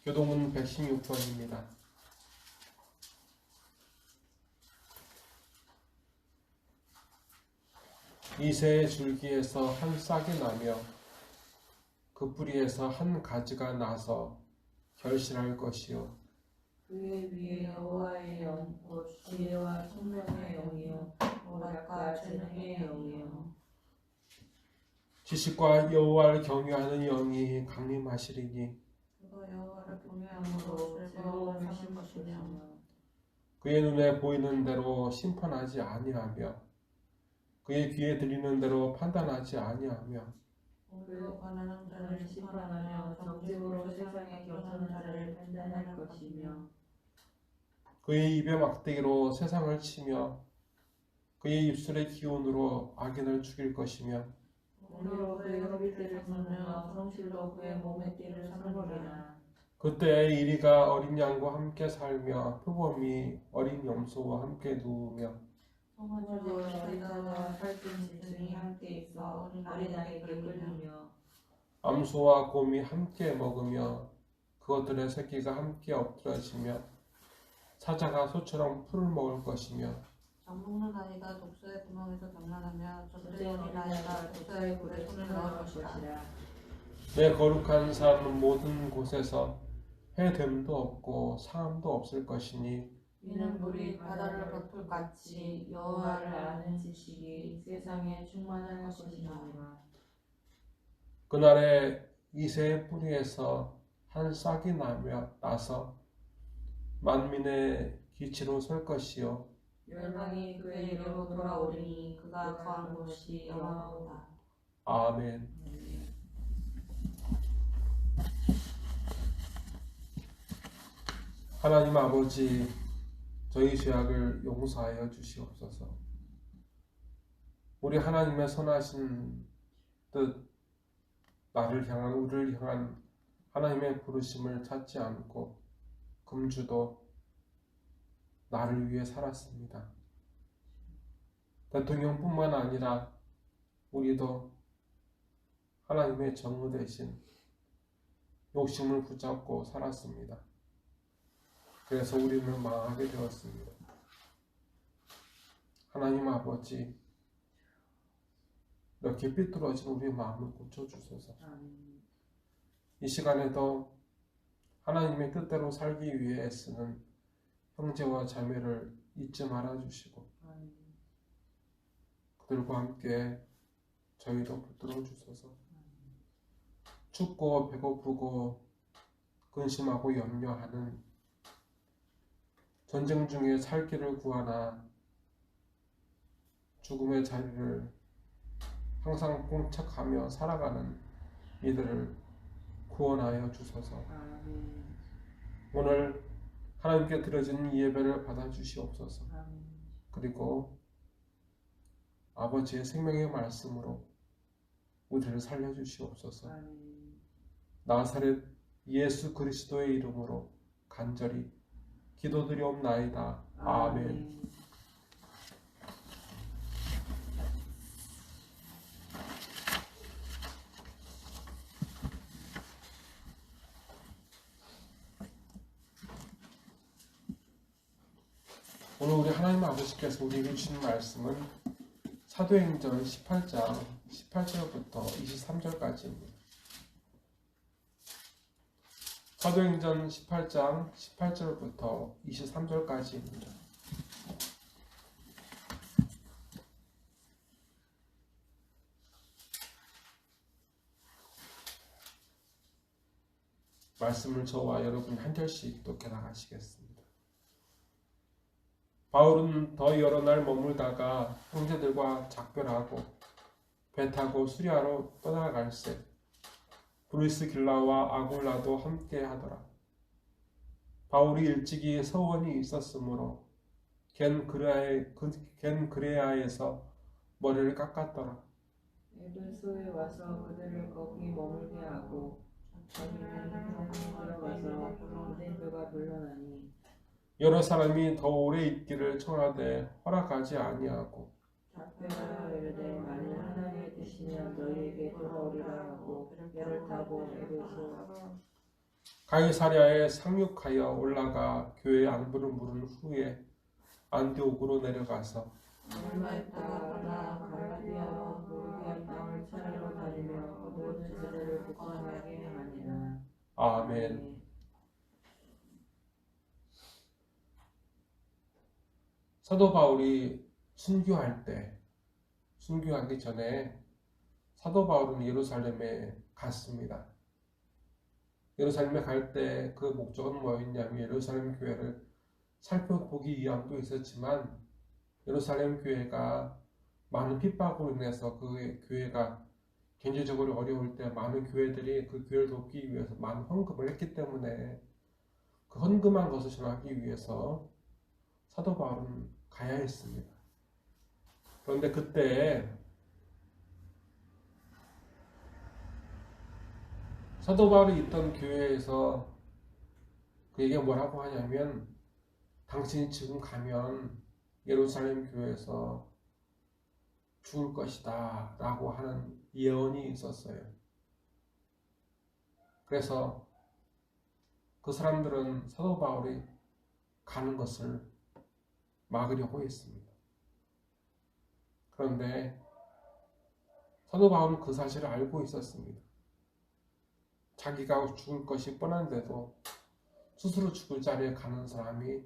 교동은 116번입니다. 이새의 줄기에서 한 싹이 나며 그 뿌리에서 한 가지가 나서 결실할 것이요 그의 위에 여호와의 영, 곧 지혜와 총명의 영이요 오락과 재능의 영이요 지식과 여호와를 경외하는 영이 강림하시리니 그가 여호와를 경외함으로 즐거움을 심을 것이며 그의 눈에 보이는 대로 심판하지 아니하며 그의 귀에 들리는 대로 판단하지 아니하며 그의 관하는 자를 심판하며 정직으로 세상에 격하는 자를 판단할 것이며 그의 입에 막대기로 세상을 치며 그의 입술의 기운으로 악인을 죽일 것이며 공의로 그의 허리띠를 삼으며 성실로 그의 몸의 띠를 삼으리라. 그때 이리가 어린 양과 함께 살며 표범이 어린 염소와 함께 누우며 성원주도 어리다와 살찐 짐승이 함께 있어 어린 양에게 끌리며 암소와 곰이 함께 먹으며 그것들의 새끼가 함께 엎드러지며 사자가 소처럼 풀을 먹을 것이며 젖 먹는 아이가 독소의 구멍에서 경란하며 젖을 어린 아이가 독소의 굴에 손을 넣을 것이라. 내 거룩한 산 모든 곳에서 해됨도 없고 상함도 없을 것이니 이는 물이 바다를 겉같이 여호와를 아는 지식이 세상에 충만할 것이니라. 그날에 이새의 뿌리에서 한 싹이 나서 만민의 기치로 설 것이요 열방이 그에게로 돌아오리니 그가 거한 곳이 영원하다. 아멘. 하나님 아버지, 저희 죄악을 용서하여 주시옵소서. 우리 하나님의 선하신 뜻, 우리를 향한 하나님의 부르심을 찾지 않고 금주도 나를 위해 살았습니다. 대통령뿐만 아니라 우리도 하나님의 정의 대신 욕심을 붙잡고 살았습니다. 그래서 우리는 망하게 되었습니다. 하나님 아버지, 이렇게 삐뚤어진 우리의 마음을 고쳐주소서. 이 시간에도 하나님의 뜻대로 살기 위해 애쓰는 형제와 자매를 잊지 말아주시고 그들과 함께 저희도 붙들어 주소서. 춥고 배고프고 근심하고 염려하는 전쟁 중에 살 길을 구하나 죽음의 자리를 항상 봉착하며 살아가는 이들을 구원하여 주소서. 오늘 하나님께 드려진 이 예배를 받아주시옵소서. 그리고 아버지의 생명의 말씀으로 우리를 살려주시옵소서. 나사렛 예수 그리스도의 이름으로 간절히 기도드리옵나이다. 아멘. 오늘 우리 하나님 아버지께서 우리에게 주신 말씀은 사도행전 18장 18절부터 23절까지입니다. 사도행전 18장 18절부터 23절까지입니다. 말씀을 저와 여러분 한 절씩 또 교독하시겠습니다. 바울은 더 여러 날 머물다가 형제들과 작별하고 배 타고 수리아로 떠나갈새 브리스길라와 아굴라도 함께 하더라. 바울이 일찍이 서원이 있었으므로 겐그레아에서 머리를 깎았더라. 에베소에 와서 그들을 거기 머물게 하고 자기는 들어가서 유대인들과 물러나니 여러 사람이 더 오래 있기를 청하되 허락하지 아니하고 작별하여 이르되 만일 하나님의 뜻이면 너희에게 돌아오리라 하고 배를 타고 에베소 가이사랴에 상륙하여 올라가 교회 안부를 물은 후에 안디옥으로 내려가서 얼마 있다가 가나 갈라디아와 모르기아 땅을 차례로 다니며 모든 제자를 굳건하게 하니라. 아멘. 사도 바울이 순교하기 전에 사도 바울은 예루살렘에 갔습니다. 예루살렘에 갈 때 그 목적은 뭐였냐면 예루살렘 교회를 살펴보기 위함도 있었지만 예루살렘 교회가 많은 핍박으로 인해서 그 교회가 경제적으로 어려울 때 많은 교회들이 그 교회를 돕기 위해서 많은 헌금을 했기 때문에 그 헌금한 것을 전하기 위해서 사도 바울은 가야 했습니다. 그런데 그때 사도 바울이 있던 교회에서 그에게 뭐라고 하냐면 당신이 지금 가면 예루살렘 교회에서 죽을 것이다 라고 하는 예언이 있었어요. 그래서 그 사람들은 사도 바울이 가는 것을 막으려고 했습니다. 그런데 사도 바울은 그 사실을 알고 있었습니다. 자기가 죽을 것이 뻔한데도 스스로 죽을 자리에 가는 사람이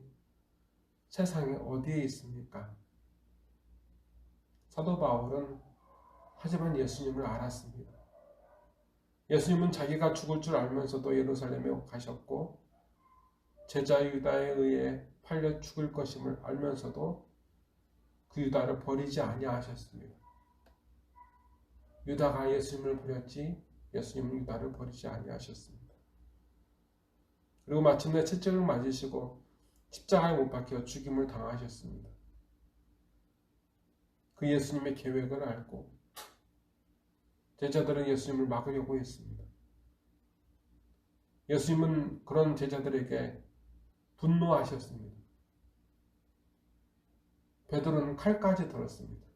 세상에 어디에 있습니까? 사도 바울은 하지만 예수님을 알았습니다. 예수님은 자기가 죽을 줄 알면서도 예루살렘에 가셨고 제자 유다에 의해 팔려 죽을 것임을 알면서도 그 유다를 버리지 아니하셨습니다. 유다가 예수님을 버렸지 예수님은 유다를 버리지 아니하셨습니다. 그리고 마침내 채찍을 맞으시고 십자가에 못 박혀 죽임을 당하셨습니다. 그 예수님의 계획을 알고 제자들은 예수님을 막으려고 했습니다. 예수님은 그런 제자들에게 분노하셨습니다. 베드로는 칼까지 들었습니다.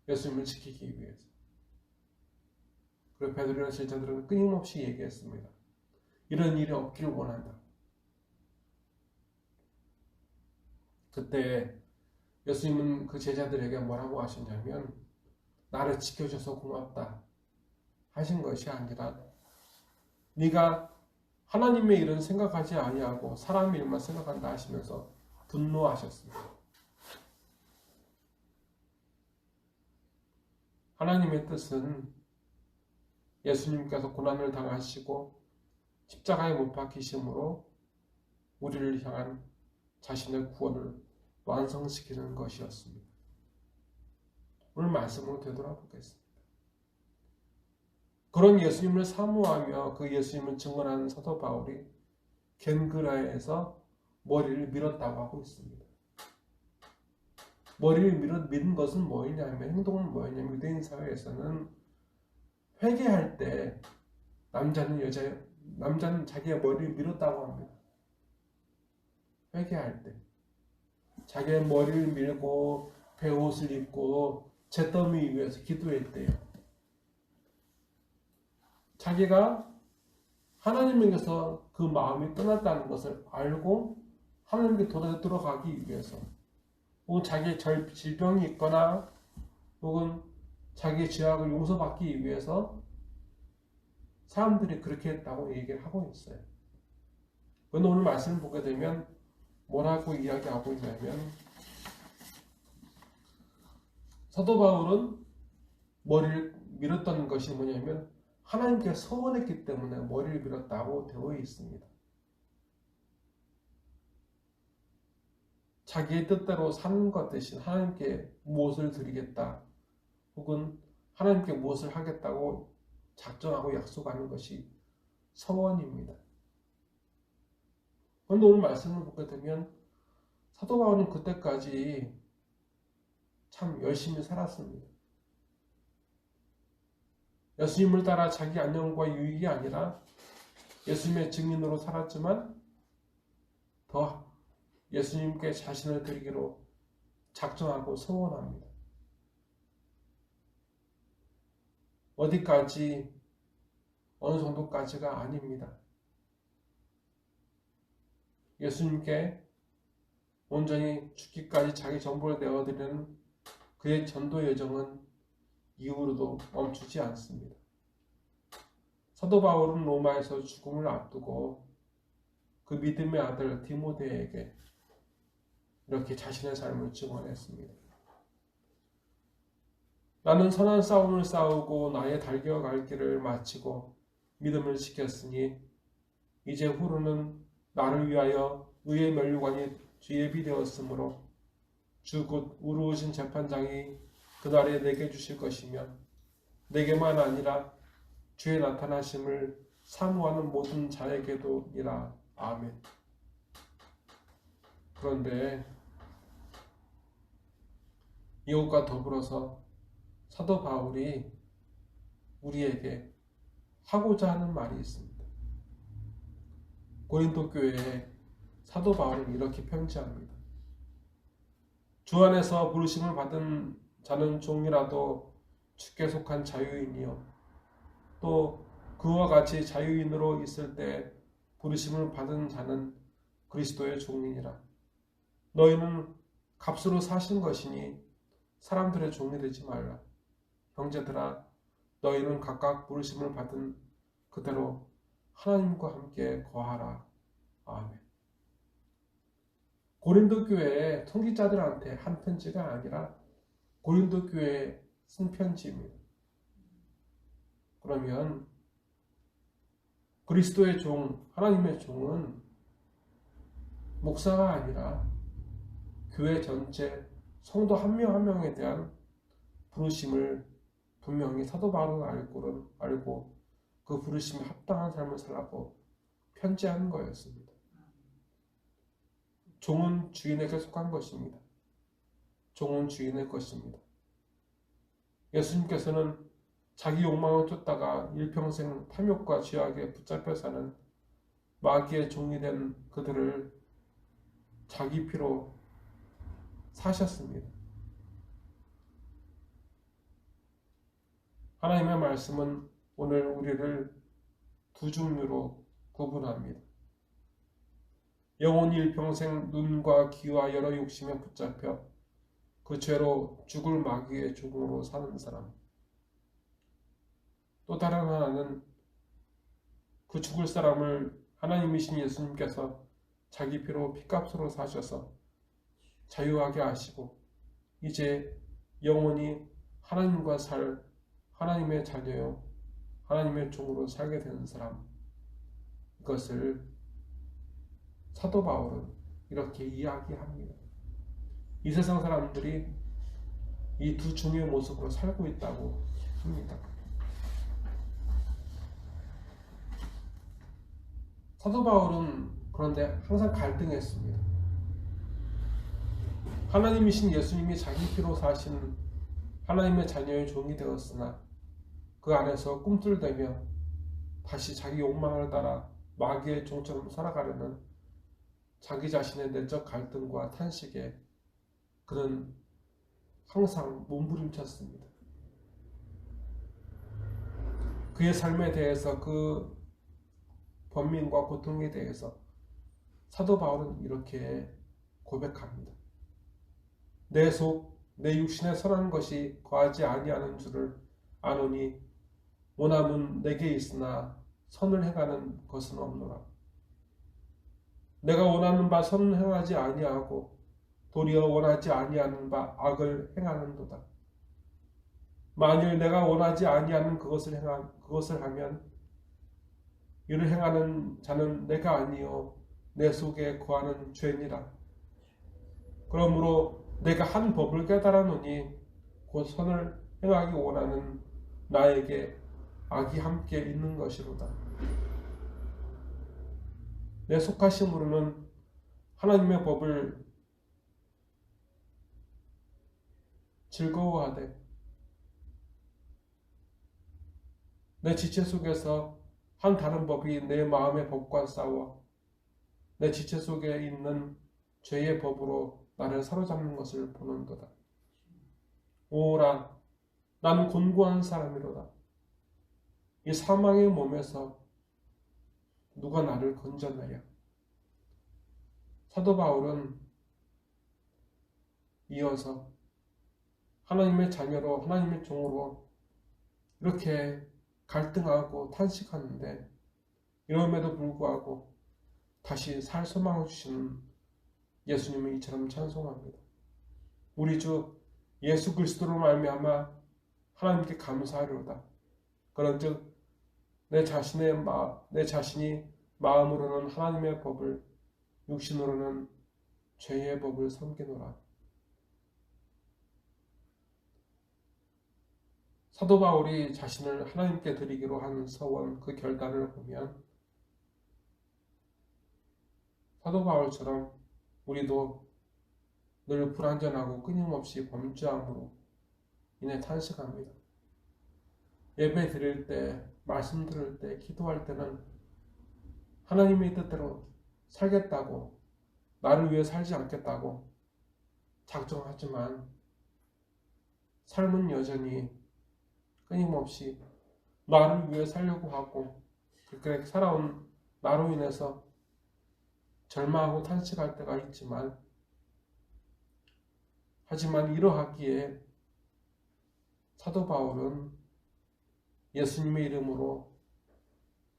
예수님을 지키기 위해서. 그리고 베드로나 제자들은 끊임없이 얘기했습니다. 이런 일이 없기를 원한다. 그때 예수님은 그 제자들에게 뭐라고 하셨냐면 나를 지켜줘서 고맙다 하신 것이 아니라 네가 하나님의 일은 생각하지 아니하고 사람의 일만 생각한다 하시면서 분노하셨습니다. 하나님의 뜻은 예수님께서 고난을 당하시고 십자가에 못 박히심으로 우리를 향한 자신의 구원을 완성시키는 것이었습니다. 오늘 말씀으로 되돌아보겠습니다. 그런 예수님을 사모하며 그 예수님을 증언하는 사도 바울이 겐그라에서 머리를 밀었다고 하고 있습니다. 머리를 밀은 것은 뭐였냐면 행동은 뭐였냐면 유대인 사회에서는 회개할 때 남자는 자기의 머리를 밀었다고 합니다. 회개할 때 자기의 머리를 밀고 베옷을 입고 잿더미 위에서 기도했대요. 자기가 하나님에게서 그 마음이 떠났다는 것을 알고 하나님께 돌아가기 위해서 혹은 자기의 질병이 있거나 혹은 자기의 죄악을 용서받기 위해서 사람들이 그렇게 했다고 얘기를 하고 있어요. 그런데 오늘 말씀을 보게 되면 뭐라고 이야기하고 있냐면 사도 바울은 머리를 밀었던 것이 뭐냐면 하나님께 서원했기 때문에 머리를 밀었다고 되어 있습니다. 자기의 뜻대로 사는 것 대신 하나님께 무엇을 드리겠다 혹은 하나님께 무엇을 하겠다고 작정하고 약속하는 것이 서원입니다. 그런데 오늘 말씀을 보게 되면 사도 바울은 그때까지 참 열심히 살았습니다. 예수님을 따라 자기 안녕과 유익이 아니라 예수님의 증인으로 살았지만 더 예수님께 자신을 드리기로 작정하고 서원합니다. 어디까지 어느 정도까지가 아닙니다. 예수님께 온전히 죽기까지 자기 전부를 내어드리는 그의 전도 여정은 이후로도 멈추지 않습니다. 사도 바울은 로마에서 죽음을 앞두고 그 믿음의 아들 디모데에게 이렇게 자신의 삶을 증언했습니다. 나는 선한 싸움을 싸우고 나의 달겨갈 길을 마치고 믿음을 지켰으니 이제 후로는 나를 위하여 의의 면류관이 예비되었으므로 주 곧 우르우신 재판장이 그날에 내게 주실 것이며 내게만 아니라 주의 나타나심을 사모하는 모든 자에게도니라. 아멘. 그런데 이것과 더불어서 사도 바울이 우리에게 하고자 하는 말이 있습니다. 고린도 교회에 사도 바울은 이렇게 편지합니다. 주 안에서 부르심을 받은 자는 종이라도 주께 속한 자유인이요 또 그와 같이 자유인으로 있을 때 부르심을 받은 자는 그리스도의 종이니라. 너희는 값으로 사신 것이니 사람들의 종이 되지 말라. 형제들아, 너희는 각각 부르심을 받은 그대로 하나님과 함께 거하라. 아멘. 고린도 교회의 통기자들한테 한 편지가 아니라 고린도 교회에 쓴 편지입니다. 그러면 그리스도의 종, 하나님의 종은 목사가 아니라 교회 전체 성도 한 명 한 명에 대한 부르심을 분명히 사도 바울은 알고 그 부르심에 합당한 삶을 살라고 편지하는 거였습니다. 종은 주인에게 속한 것입니다. 종은 주인의 것입니다. 예수님께서는 자기 욕망을 쫓다가 일평생 탐욕과 죄악에 붙잡혀 사는 마귀의 종이 된 그들을 자기 피로 사셨습니다. 하나님의 말씀은 오늘 우리를 두 종류로 구분합니다. 영혼이 일평생 눈과 귀와 여러 욕심에 붙잡혀 그 죄로 죽을 마귀의 종으로 사는 사람. 또 다른 하나는 그 죽을 사람을 하나님이신 예수님께서 자기 피로 피값으로 사셔서 자유하게 하시고 이제 영원히 하나님과 살 하나님의 자녀요 하나님의 종으로 살게 되는 사람. 이것을 사도 바울은 이렇게 이야기합니다. 이 세상 사람들이 이 두 종의 모습으로 살고 있다고 합니다. 사도 바울은 그런데 항상 갈등했습니다. 하나님이신 예수님이 자기 피로 사신 하나님의 자녀의 종이 되었으나 그 안에서 꿈틀대며 다시 자기 욕망을 따라 마귀의 종처럼 살아가려는 자기 자신의 내적 갈등과 탄식에 그는 항상 몸부림쳤습니다. 그의 삶에 대해서 그 번민과 고통에 대해서 사도 바울은 이렇게 고백합니다. 내 속, 내 육신에 선한 것이 거하지 아니하는 줄을 아노니 원함은 내게 있으나 선을 행하는 것은 없노라. 내가 원하는 바 선을 행하지 아니하고 도리어 원하지 아니하는 바 악을 행하는도다. 만일 내가 원하지 아니하는 그것을 하면 이를 행하는 자는 내가 아니요 내 속에 거하는 죄니라. 그러므로 내가 한 법을 깨달았노니 곧 선을 행하기 원하는 나에게 악이 함께 있는 것이로다. 내 속하심으로는 하나님의 법을 즐거워하되 내 지체 속에서 한 다른 법이 내 마음의 법과 싸워 내 지체 속에 있는 죄의 법으로 나를 사로잡는 것을 보는도다. 오라, 나는 곤고한 사람이로다. 이 사망의 몸에서 누가 나를 건져내랴. 사도 바울은 이어서 하나님의 자녀로 하나님의 종으로 이렇게 갈등하고 탄식하는데 이럼에도 불구하고 다시 살 소망을 주시는 예수님을 이처럼 찬송합니다. 우리 주 예수 그리스도로 말미암아 하나님께 감사하리로다. 그런즉 내 자신이 마음으로는 하나님의 법을, 육신으로는 죄의 법을 섬기노라. 사도 바울이 자신을 하나님께 드리기로 한 서원, 그 결단을 보면 사도 바울처럼 우리도 늘 불완전하고 끊임없이 범죄함으로 인해 탄식합니다. 예배 드릴 때, 말씀 들을 때, 기도할 때는 하나님의 뜻대로 살겠다고, 나를 위해 살지 않겠다고 작정하지만 삶은 여전히 끊임없이 나를 위해 살려고 하고 그렇게 살아온 나로 인해서 절망하고 탄식할 때가 있지만 하지만 이러하기에 사도 바울은 예수님의 이름으로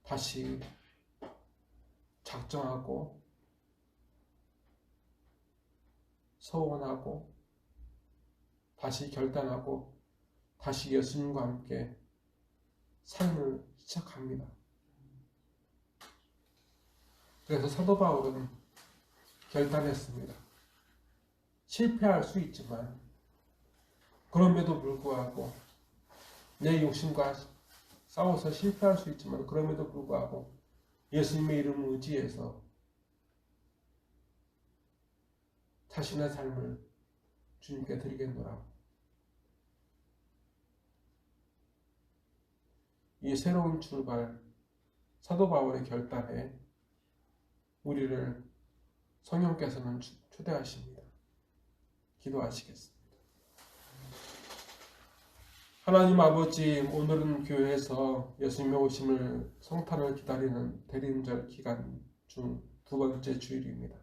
다시 작정하고 서원하고 다시 결단하고 다시 예수님과 함께 삶을 시작합니다. 그래서 사도 바울은 결단했습니다. 실패할 수 있지만 그럼에도 불구하고 내 욕심과 싸워서 실패할 수 있지만 그럼에도 불구하고 예수님의 이름을 의지해서 자신의 삶을 주님께 드리겠노라. 이 새로운 출발, 사도 바울의 결단에 우리를 성령께서는 초대하십니다. 기도하시겠습니다. 하나님 아버지, 오늘은 교회에서 예수님의 오심을 성탄을 기다리는 대림절 기간 중 두 번째 주일입니다.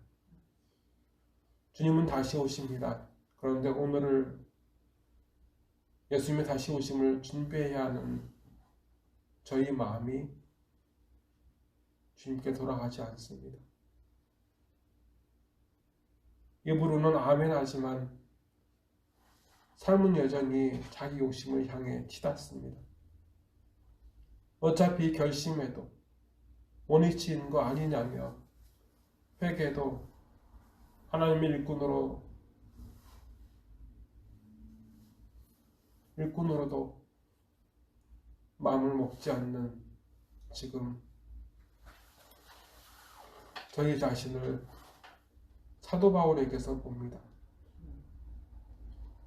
주님은 다시 오십니다. 그런데 오늘을 예수님의 다시 오심을 준비해야 하는 저희 마음이 주님께 돌아가지 않습니다. 입으로는 아멘 하지만 삶은 여전히 자기 욕심을 향해 치닫습니다. 어차피 결심해도 원위치 있는 거 아니냐며 회개도 하나님의 일꾼으로도 마음을 먹지 않는 지금 저희 자신을 사도 바울에게서 봅니다.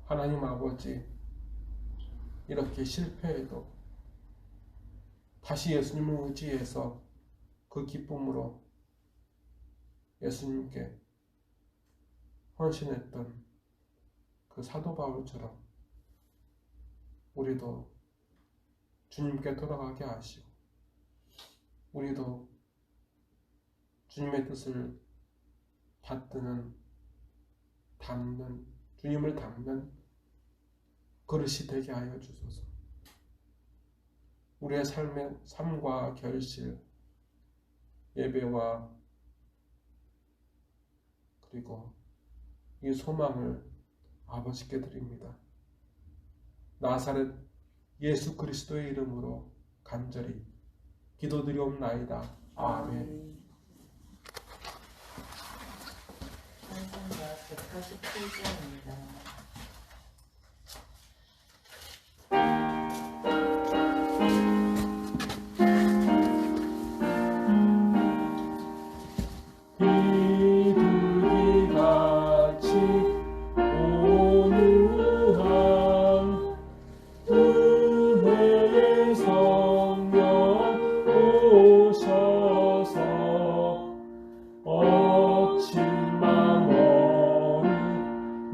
하나님 아버지, 이렇게 실패해도 다시 예수님을 의지해서 그 기쁨으로 예수님께 헌신했던 그 사도 바울처럼 우리도 주님께 돌아가게 하시고 우리도 주님의 뜻을 담는 주님을 담는 그릇이 되게 하여 주소서. 우리의 삶과 결실, 예배와 그리고 이 소망을 아버지께 드립니다. 나사렛 예수 그리스도의 이름으로 간절히 기도드리옵나이다. 아멘. 찬송가 187장입니다.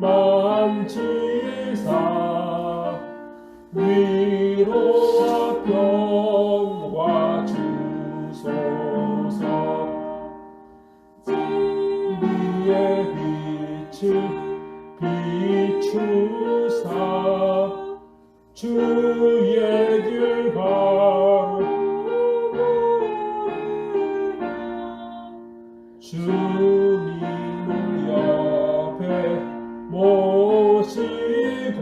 만 주사 주의 길 바로 주님을 옆에 모시고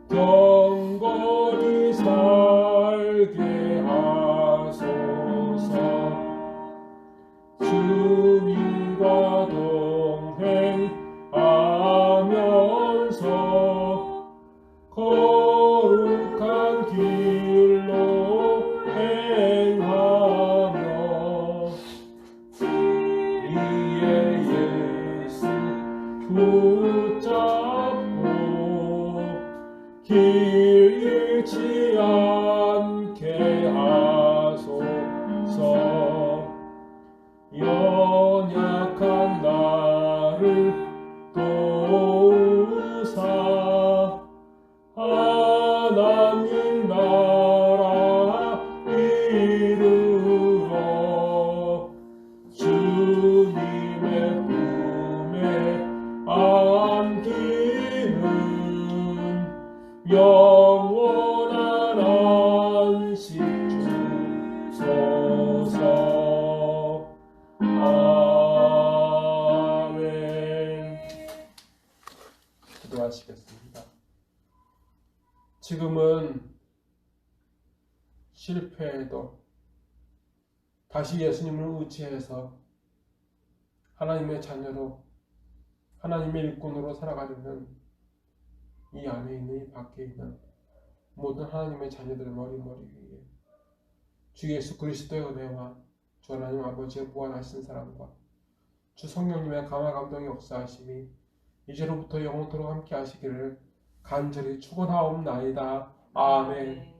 경건히 살게 하소서. 주님과 동행하면서 거룩한 길로 행하며 이에 예수 붙잡고 길 잃지 않게 하소서. 연약한 나를 도우사 하나님 나라 이루어 주님의 품에 안기는 영원한 안식 주소서. 아멘. 기도하시겠습니다. 지금은 실패해도 다시 예수님을 의지해서 하나님의 자녀로 하나님의 일꾼으로 살아가려는 이 안에 있는 이 밖에 있는 모든 하나님의 자녀들의 머리 위에 주 예수 그리스도의 은혜와 주 하나님 아버지의 무한하신 사랑과 주 성령님의 감화 감동의 역사하심이 이제로부터 영원토록 함께 하시기를 간절히 축원하옵나이다. 아멘.